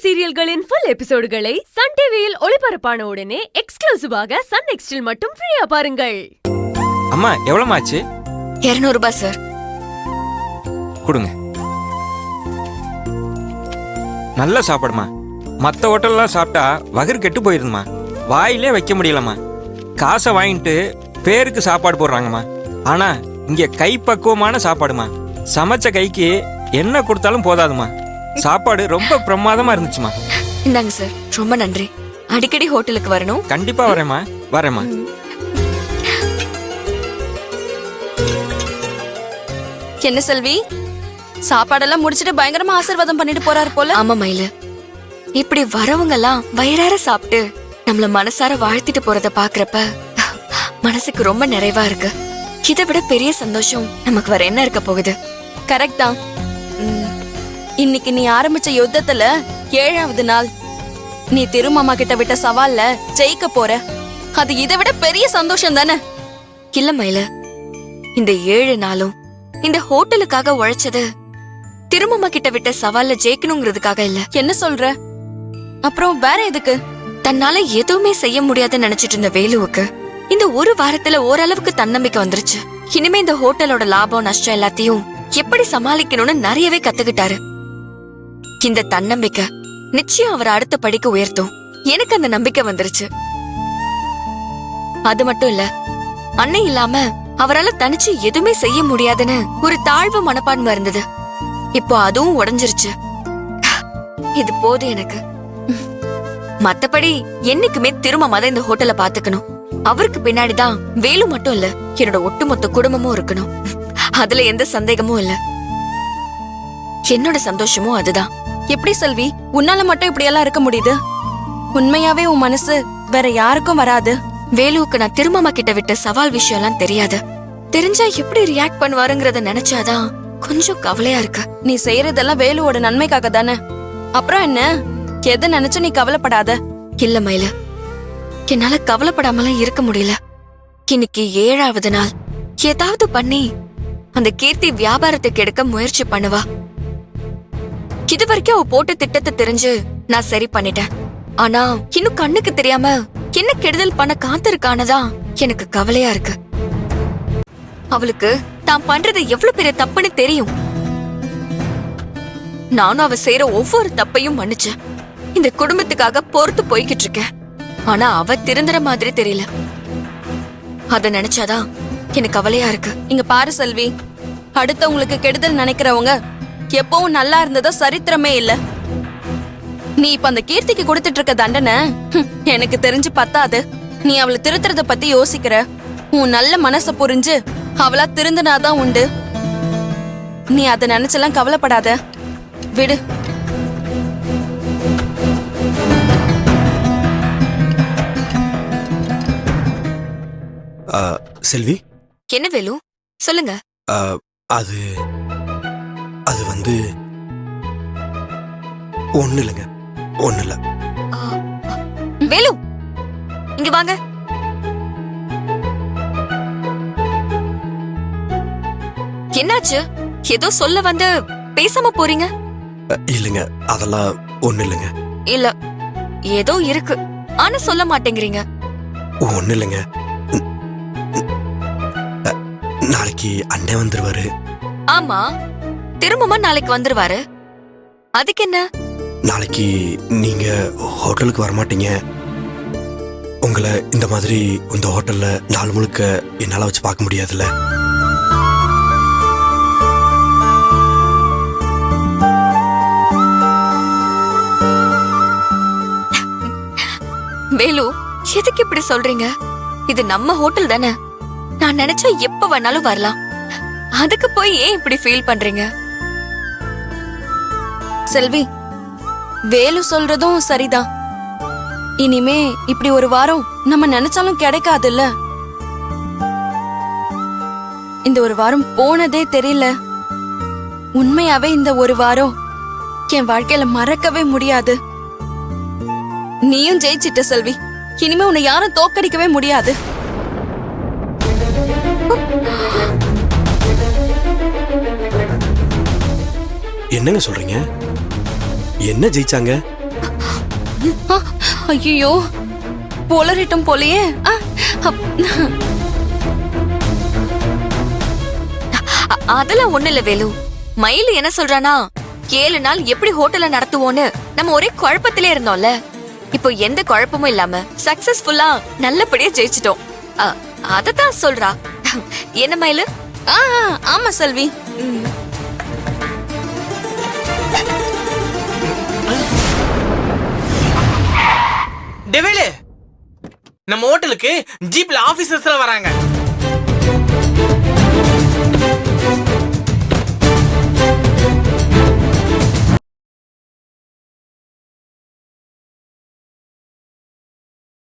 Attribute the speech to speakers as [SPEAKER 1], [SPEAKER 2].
[SPEAKER 1] சீரியல்களின் full எபிசோடுகளை Sun டிவியில் ஒளிபரப்பான உடனே எக்ஸ்க்ளூசிவாக சன் நெக்ஸ்டில் மட்டும் ஃப்ரீயா பாருங்கள்.
[SPEAKER 2] அம்மா எவ்வளவு ஆச்சு?
[SPEAKER 3] 200 ரூபாய் சார்.
[SPEAKER 2] கொடுங்க. நல்ல சாப்பாடுமா. மற்ற ஹோட்டல்லாம் சாப்பிட்டா வயிறு கெட்டு போயிருதுமா. வாயிலே வைக்க முடியலம்மா. காசை வாங்கிட்டு பேருக்கு சாப்பாடு போடுறாங்கம்மா. ஆனா இங்க கை பக்குவமான சாப்பாடுமா. சமைச்ச கைக்கு என்ன கொடுத்தாலும் போதாதுமா. சாப்பாடு ரொம்ப பிரமாதமா இருந்துச்சுமா.
[SPEAKER 3] இந்தாங்க சார், ரொம்ப நன்றி. அடிக்கடி ஹோட்டலுக்கு வரணும்.
[SPEAKER 2] கண்டிப்பா வரேம்மா.
[SPEAKER 4] என்ன செல்வி, சாப்பாடெல்லாம் முடிச்சிட்டு பயங்கரமா ஆசீர்வாதம் பண்ணிட்டு போறாரு போல.
[SPEAKER 3] ஆமா மயிலு, இப்படி வரவங்க எல்லாம் வயிறார சாப்பிட்டு நம்மள மனசார வாழ்த்திட்டு போறத பாக்குறப்ப மனசுக்கு ரொம்ப நிறைவா இருக்கு. இதை விட பெரிய சந்தோஷம் நமக்கு வேற என்ன இருக்க போகுது?
[SPEAKER 4] கரெக்ட் தான். இன்னைக்கு நீ ஆரம்பிச்ச யுத்தத்துல 7வது நாள். நீ திருமாமா கிட்ட விட்ட சவால்ல ஜெயிக்க போற. அது இதை விட பெரிய சந்தோஷம் தானே?
[SPEAKER 3] இல்ல மயிலு, இந்த 7 நாளும் இந்த ஹோட்டலுக்காக உழைச்சது திருமாமா கிட்ட விட்ட சவால்ல ஜெயிக்கணுங்கிறதுக்காக இல்ல.
[SPEAKER 4] என்ன சொல்ற? அப்புறம் வேற எதுக்கு?
[SPEAKER 3] தன்னால எதுவுமே செய்ய முடியாதுன்னு நினைச்சிட்டு இருந்த வேலுவுக்கு இந்த ஒரு வாரத்துல ஓரளவுக்கு தன்னம்பிக்கை வந்துருச்சு. இனிமே இந்த ஹோட்டலோட லாபம் நஷ்டம் எல்லாத்தையும் எப்படி சமாளிக்கணும்னு நிறையவே கத்துக்கிட்டாரு. இந்த தன்னம்பிக்கை நிச்சயம் அவர் அடுத்த படிக்க உயர்த்தும். எனக்கு அந்த நம்பிக்கை வந்துருச்சு. அது மட்டும் இல்ல, அண்ணன் இல்லாம அவரால் தனிச்சு எதுவுமே செய்ய முடியாதுன்னு ஒரு தாழ்வு மனப்பான்மை இருந்தது. இப்போ அதுவும் உடைஞ்சிருச்சு. இது போதும் எனக்கு. மத்தபடி என்னைக்குமே திரும்ப இந்த ஹோட்டலை பாத்துக்கணும். அவருக்கு பின்னாடிதான் வேலு மட்டும் இல்ல, என்னோட ஒட்டுமொத்த குடும்பமும் இருக்கணும். அதுல எந்த சந்தேகமும் இல்ல. என்னோட சந்தோஷமும் அதுதான்.
[SPEAKER 4] எப்படி செல்வி, உன்னால மட்டும் இப்படி எல்லாம் இருக்க முடியுது? உண்மையாவே உன் மனசு வேற யாருக்கும் வராது.
[SPEAKER 3] வேலுவுக்கு நான் திருமாமா கிட்ட விட்ட சவால் விஷயம் எல்லாம் தெரியாது. தெரிஞ்சா எப்படி ரியாக்ட் பண்ணுவாருங்கறத நினைச்சாதான் கொஞ்சம் கவலையா இருக்கு.
[SPEAKER 4] நீ செய்யறதெல்லாம் வேலுவோட நன்மைக்காக தானே. அப்புறம் என்ன, எதை நினைச்சு நீ கவலைப்படாத.
[SPEAKER 3] இல்ல மயில, என்னால கவலைப்படாமலாம் இருக்க முடியல. இன்னைக்கு 7வது நாள். ஏதாவது பண்ணி அந்த கீர்த்தி வியாபாரத்துக்கு எடுக்க முயற்சி பண்ணுவா. இது வரைக்கும் அவ போட்ட திட்டத்தை தெரிஞ்சு நான் சரி பண்ணிட்டேன். ஆனா இன்னும் கண்ணுக்கு தெரியாம என்ன கெடுதல் பண்ண காத்திருக்கானதான் எனக்கு கவலையா இருக்கு. அவளுக்கு தான் பண்றது எவ்வளவு பெரிய தப்புன்னு தெரியும். நானும் அவ செய்யற ஒவ்வொரு தப்பையும் மன்னிச்சேன். இந்த குடும்பத்துக்காக பொறுத்து போய்கிட்டு இருக்கேன். ஆனா அவ திருந்துற மாதிரி தெரியல. அத நினைச்சாதான் எனக்கு கவலையா இருக்கு.
[SPEAKER 4] இங்க பாரு செல்வி, அடுத்தவங்களுக்கு கெடுதல் நினைக்கிறவங்க எப்பவும் நல்லா இருந்ததா சரித்திரமே இல்ல. நீ இப்ப அந்த கீர்த்திக்கு கொடுத்துட்டு இருக்க தண்டனை எனக்கு தெரிஞ்சு பத்தாது. நீ அவளை திருத்துறத பத்தி யோசிக்கிற. உன் நல்ல மனச புரிஞ்சு அவளா திருந்தினாதான் உண்டு. நீ அத நினைச்செல்லாம் கவலைப்படாத, விடு.
[SPEAKER 5] செல்வி,
[SPEAKER 3] என்ன வேலு, சொல்லுங்க.
[SPEAKER 5] அது அது வந்து ஒண்ணு இல்லைங்க. ஒண்ணு இல்ல.
[SPEAKER 3] வேலு, இங்க வாங்க. என்னாச்சு? ஏதோ சொல்ல வந்து பேசாம போறீங்க?
[SPEAKER 5] இல்லைங்க, அதெல்லாம் ஒண்ணு இல்லைங்க.
[SPEAKER 3] இல்ல, ஏதோ இருக்கு ஆனா சொல்ல மாட்டேங்கிறீங்க.
[SPEAKER 5] ஒண்ணு இல்லைங்க. நாளைக்கு அண்ணன் வந்துருவாரு.
[SPEAKER 3] ஆமா, திரும்பமா நாளைக்கு வந்துருவாரு. அதுக்கு என்ன?
[SPEAKER 5] நாளைக்கு நீங்க ஹோட்டலுக்கு வரமாட்டீங்க. உங்களை இந்த மாதிரி இந்த ஹோட்டல்ல நாள் முழுக்க என்னால வச்சு பார்க்க முடியாதுல்ல.
[SPEAKER 3] வேலு, எதுக்கு இப்படி சொல்றீங்க? இது நம்ம ஹோட்டல் தானே. நான் நினைச்சா எப்ப வேணாலும் வரலாம். அதுக்கு போய் ஏன் இப்படி ஃபீல் பண்றீங்க?
[SPEAKER 4] செல்வி, வேலு சொல்றதும் சரிதான். இனிமே இப்படி ஒரு வாரம் நம்ம நினைச்சாலும் கிடைக்காதுல்ல. இந்த ஒரு வாரம் போனதே தெரியல. உண்மையாவே இந்த ஒரு வாரம் என் வாழ்க்கையில மறக்கவே முடியாது. நீயும் ஜெயிச்சிட்ட செல்வி. இனிமே உன்னை யாரும் தோக்கடிக்கவே முடியாது.
[SPEAKER 5] என்னங்க சொல்றீங்க? என்ன ஜெயிச்சாங்க?
[SPEAKER 4] ஐயோ போலரிட்டும் போலயே.
[SPEAKER 3] அதெல்லாம் ஒண்ணு இல்ல வேலு. மயிலு என்ன சொல்றானா, 7 நாள் எப்படி ஹோட்டல்ல நடத்துவோன்னு நம்ம ஒரே குழப்பத்திலே இருந்தோம்ல. இப்போ எந்த குழப்பமும் இல்லாம சக்சஸ்ஃபுல்லா நல்லபடியா ஜெயிச்சிட்டோம். அததான் சொல்றா. என்ன மயிலு?
[SPEAKER 4] ஆமா செல்வி.
[SPEAKER 6] டெவிலு, நம்ம ஹோட்டலுக்கு ஜீப்ல ஆபீசர்ஸ் எல்லாம் வராங்க.